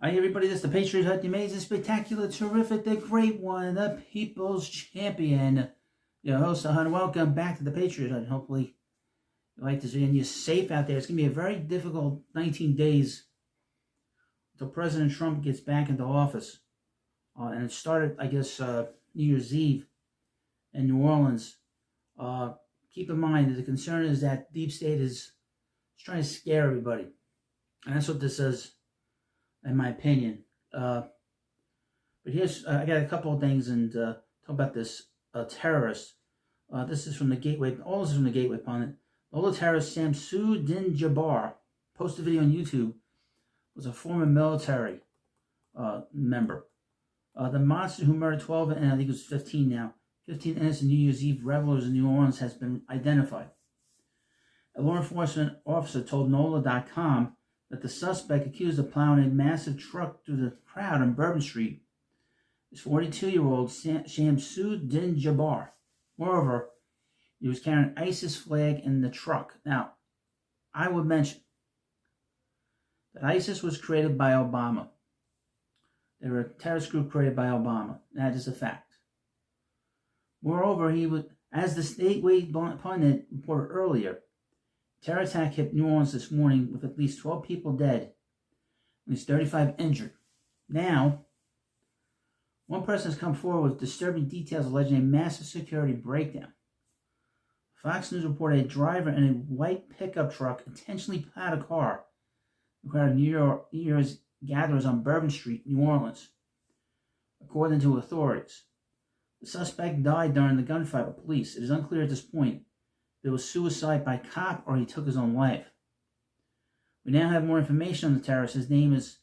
Hi everybody, this is the Patriot Hut, the amazing, spectacular, terrific, the great one, the people's champion. Your host, and welcome back to the Patriot Hut. Hopefully you like this video and you're safe out there. It's going to be a very difficult 19 days until President Trump gets back into office. And it started, I guess, New Year's Eve in New Orleans. Keep in mind that the concern is that Deep State is trying to scare everybody. And that's what this is, in my opinion. But here's, I got a couple of things and talk about this terrorist. This is from the Gateway, all this is from the Gateway Pundit. The terrorist Shamsuddin Jabbar posted a video on YouTube, was a former military member. The monster who murdered 12, and I think it was 15 now, 15 innocent New Year's Eve revelers in New Orleans has been identified. A law enforcement officer told NOLA.com that the suspect accused of plowing a massive truck through the crowd on Bourbon Street is 42-year-old Shamsuddin Jabbar. Moreover, he was carrying an ISIS flag in the truck. Now, I would mention that ISIS was created by Obama. They were a terrorist group created by Obama. That is a fact. Moreover, he was, as the Gateway Pundit reported earlier, terror attack hit New Orleans this morning with at least 12 people dead, at least 35 injured. Now, one person has come forward with disturbing details alleging a massive security breakdown. Fox News reported a driver in a white pickup truck intentionally plowed a car in a crowd of New Year's gatherers on Bourbon Street, New Orleans, according to authorities. The suspect died during the gunfight with police. It is unclear at this point if it was suicide by cop or he took his own life. We now have more information on the terrorist. His name is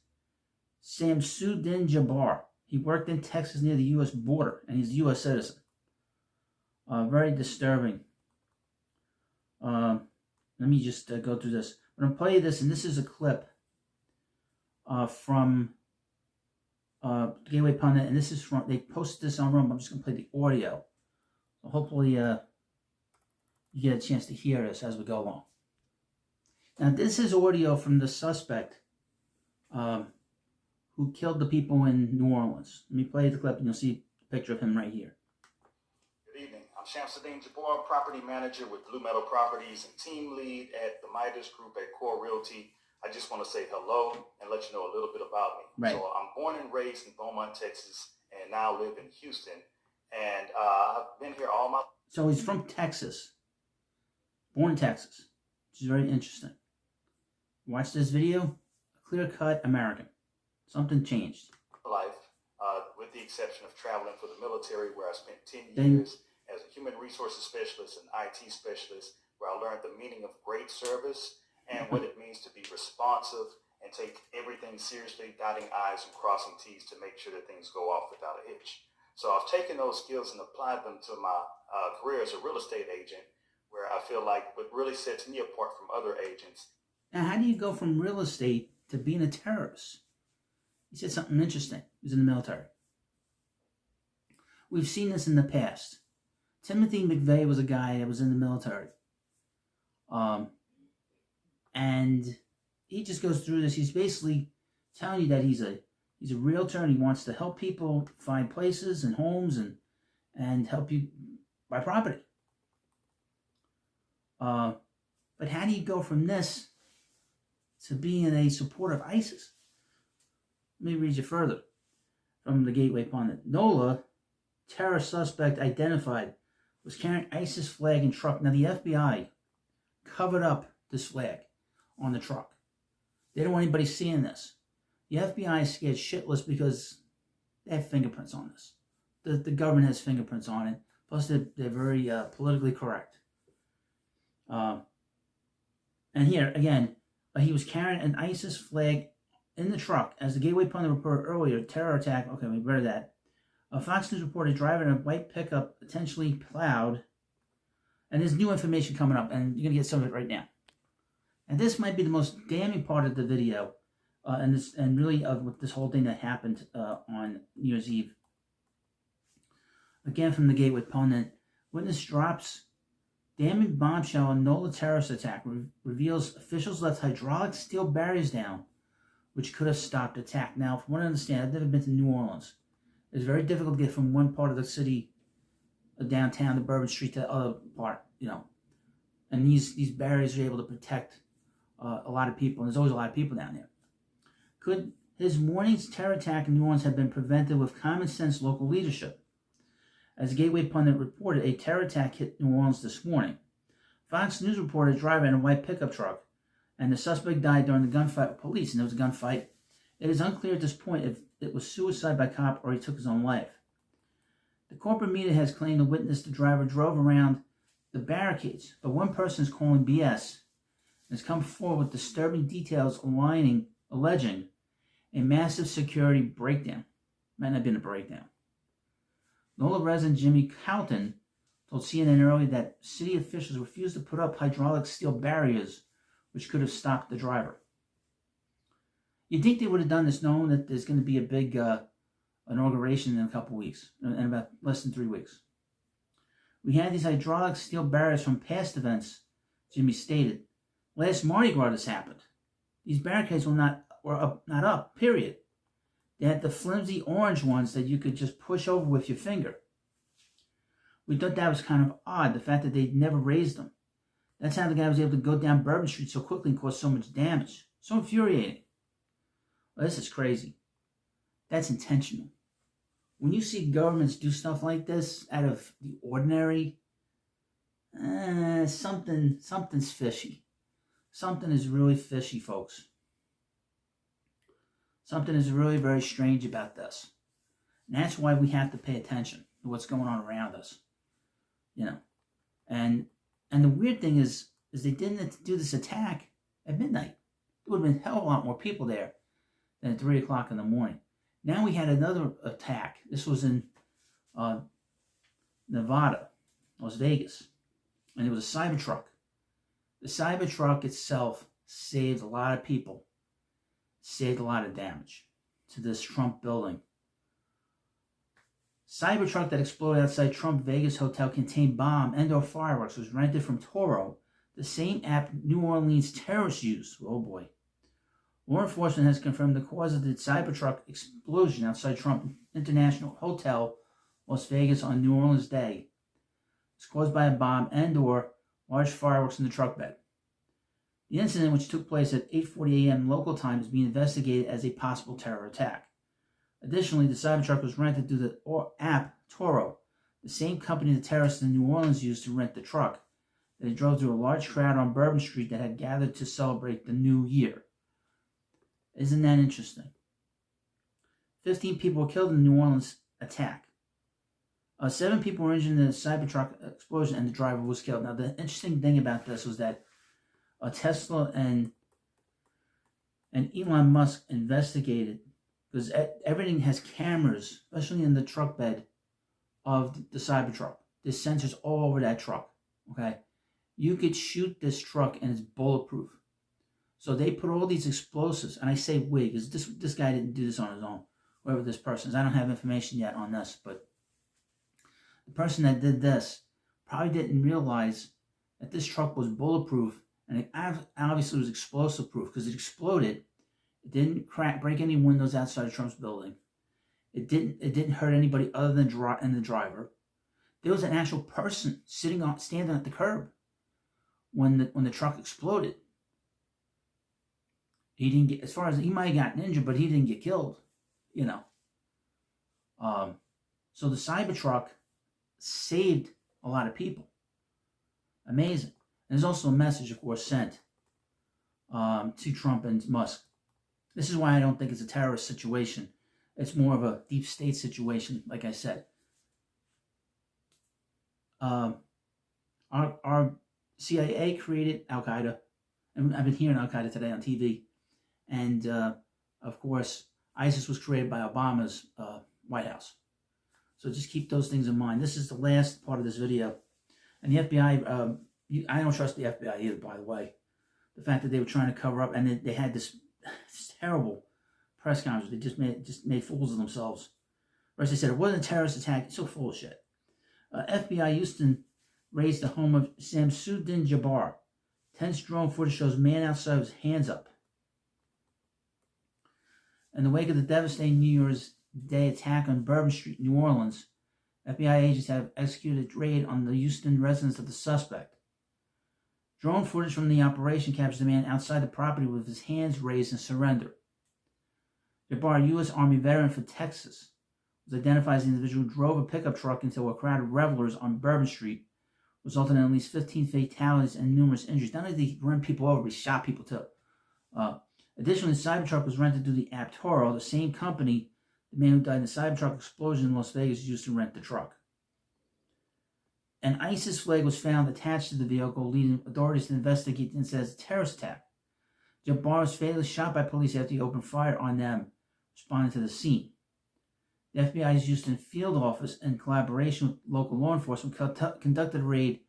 Shamsuddin Jabbar. He worked in Texas near the U.S. border, and he's a U.S. citizen. Very disturbing. Let me just go through this. I'm going to play this, and this is a clip from Gateway Pundit, and this is from, they posted this on Rumble. I'm just going to play the audio. So hopefully you get a chance to hear this as we go along. Now, this is audio from the suspect who killed the people in New Orleans. Let me play the clip, and you'll see a picture of him right here. Good evening. I'm Shamsuddin Jabbar, property manager with Blue Meadow Properties and team lead at the Midas Group at Core Realty. I just want to say hello and let you know a little bit about me. Right. So I'm born and raised in Beaumont, Texas, and now live in Houston. And I've been here all my... So he's from Texas. Born in Texas, which is very interesting. Watch this video. Clear-cut American. Something changed. life, with the exception of traveling for the military, where I spent 10 Then- years as a human resources specialist and IT specialist, where I learned the meaning of great service and what it means to be responsive and take everything seriously, dotting I's and crossing T's to make sure that things go off without a hitch. So I've taken those skills and applied them to my career as a real estate agent, where I feel like what really sets me apart from other agents. Now, how do you go from real estate to being a terrorist? He said something interesting. He was in the military. We've seen this in the past. Timothy McVeigh was a guy that was in the military. And he just goes through this. He's basically telling you that he's a realtor and he wants to help people find places and homes and help you buy property. But how do you go from this to being a supporter of ISIS? Let me read you further from the Gateway Pundit. NOLA, terror suspect identified, was carrying ISIS flag and truck. Now the FBI covered up this flag on the truck. They don't want anybody seeing this. The FBI is scared shitless because they have fingerprints on this. The government has fingerprints on it. Plus they're very politically correct. And here, again, he was carrying an ISIS flag in the truck. As the Gateway Pundit reported earlier, terror attack. Okay, we read that. Fox News reported a driver in a white pickup potentially plowed. And there's new information coming up, and you're going to get some of it right now. And this might be the most damning part of the video, and really of this whole thing that happened on New Year's Eve. Again, from the Gateway Pundit, witness drops damning bombshell on NOLA terrorist attack reveals officials left hydraulic steel barriers down which could have stopped the attack. Now, from what I understand, I've never been to New Orleans. It's very difficult to get from one part of the city, downtown, to Bourbon Street, to the other part, And these barriers are able to protect a lot of people, and there's always a lot of people down there. Could his morning's terror attack in New Orleans have been prevented with common sense local leadership? As Gateway Pundit reported, a terror attack hit New Orleans this morning. Fox News reported a driver in a white pickup truck, and the suspect died during the gunfight with police, and there was a gunfight. It is unclear at this point if it was suicide by cop or he took his own life. The corporate media has claimed the witness, the driver, drove around the barricades, but one person is calling BS and has come forward with disturbing details alleging a massive security breakdown. Might not have been a breakdown. NOLA resident Jimmy Houghton told CNN earlier that city officials refused to put up hydraulic steel barriers, which could have stopped the driver. You'd think they would have done this knowing that there's going to be a big inauguration in a couple weeks, in about less than 3 weeks. We had these hydraulic steel barriers from past events, Jimmy stated. Last Mardi Gras this happened. These barricades were not up, period. They had the flimsy orange ones that you could just push over with your finger. We thought that was kind of odd, the fact that they'd never raised them. That's how the guy was able to go down Bourbon Street so quickly and cause so much damage. So infuriating. Well, this is crazy. That's intentional. When you see governments do stuff like this out of the ordinary, something's fishy. Something is really fishy, folks. Something is really very strange about this. And that's why we have to pay attention to what's going on around us. And the weird thing is they didn't do this attack at midnight. There would have been a hell of a lot more people there than at 3 o'clock in the morning. Now we had another attack. This was in Nevada, Las Vegas. And it was a Cybertruck. The Cybertruck itself saved a lot of people. Saved a lot of damage to this Trump building. Cybertruck that exploded outside Trump Vegas hotel contained bomb and/or fireworks. Was rented from Toro, the same app New Orleans terrorists used. Oh boy. Law enforcement has confirmed the cause of the Cybertruck explosion outside Trump International Hotel, Las Vegas on New Orleans Day. It's caused by a bomb and/or large fireworks in the truck bed. The incident, which took place at 8:40 a.m. local time, is being investigated as a possible terror attack. Additionally, the Cybertruck was rented through the app Toro, the same company the terrorists in New Orleans used to rent the truck. They drove through a large crowd on Bourbon Street that had gathered to celebrate the new year. Isn't that interesting? 15 people were killed in the New Orleans attack. 7 people were injured in the Cybertruck explosion, and the driver was killed. Now, the interesting thing about this was that Tesla and Elon Musk investigated, because everything has cameras, especially in the truck bed of the Cybertruck. There's sensors all over that truck. Okay, you could shoot this truck and it's bulletproof. So they put all these explosives, and I say we, because this guy didn't do this on his own, whoever this person is. I don't have information yet on this, but the person that did this probably didn't realize that this truck was bulletproof, and it obviously was explosive proof because it exploded. It didn't break any windows outside of Trump's building. It didn't hurt anybody other than the driver. There was an actual person standing at the curb when the truck exploded. He didn't get, as far as he might have gotten injured, but he didn't get killed. So the Cybertruck saved a lot of people. Amazing. And there's also a message, of course, sent to Trump and Musk. This is why I don't think it's a terrorist situation. It's more of a deep state situation, like I said. Our CIA created Al-Qaeda, and I've been hearing Al-Qaeda today on TV. And, of course, ISIS was created by Obama's White House. So just keep those things in mind. This is the last part of this video. And the FBI, I don't trust the FBI either, by the way. The fact that they were trying to cover up, and they had this terrible press conference. They just made fools of themselves. First they said it wasn't a terrorist attack. It's so full of shit. FBI Houston raised the home of Samsudin Jabbar. Tense drone footage shows man outside with his hands up. In the wake of the devastating New Year's Day attack on Bourbon Street, New Orleans, FBI agents have executed a raid on the Houston residence of the suspect. Drone footage from the operation captures the man outside the property with his hands raised in surrender. Jabbar, a U.S. Army veteran from Texas, was identified as the individual who drove a pickup truck into a crowd of revelers on Bourbon Street, resulting in at least 15 fatalities and numerous injuries. Not only did he run people over, but he shot people too. Additionally, the Cybertruck was rented through the app Toro, the same company the man who died in the Cybertruck explosion in Las Vegas used to rent the truck. An ISIS flag was found attached to the vehicle, leading authorities to investigate the incident as a terrorist attack. Jabbar was fatally shot by police after he opened fire on them, responding to the scene. The FBI's Houston field office, in collaboration with local law enforcement, conducted a raid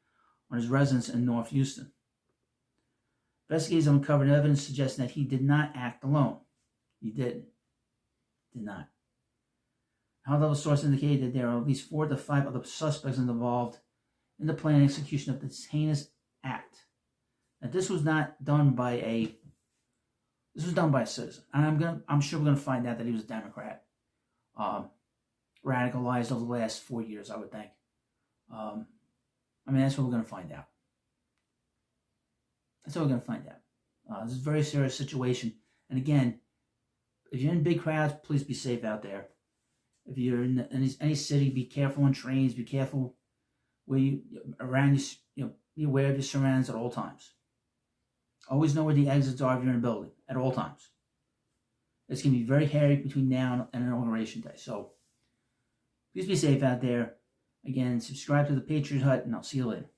on his residence in North Houston. Investigators uncovered evidence suggesting that he did not act alone. He did not. High-level sources indicated that there are at least 4 to 5 other suspects involved in the plan and execution of this heinous act. Now, this was done by a citizen, and I'm sure we're gonna find out that he was a Democrat, radicalized over the last 4 years, I would think. That's what we're gonna find out. This is a very serious situation, and again, if you're in big crowds, please be safe out there. If you're in any city, be careful on trains. Be careful where be aware of your surroundings at all times. Always know where the exits are if you're in a building at all times. It's going to be very hairy between now and Inauguration Day. So please be safe out there. Again, subscribe to the Patriot Hut, and I'll see you later.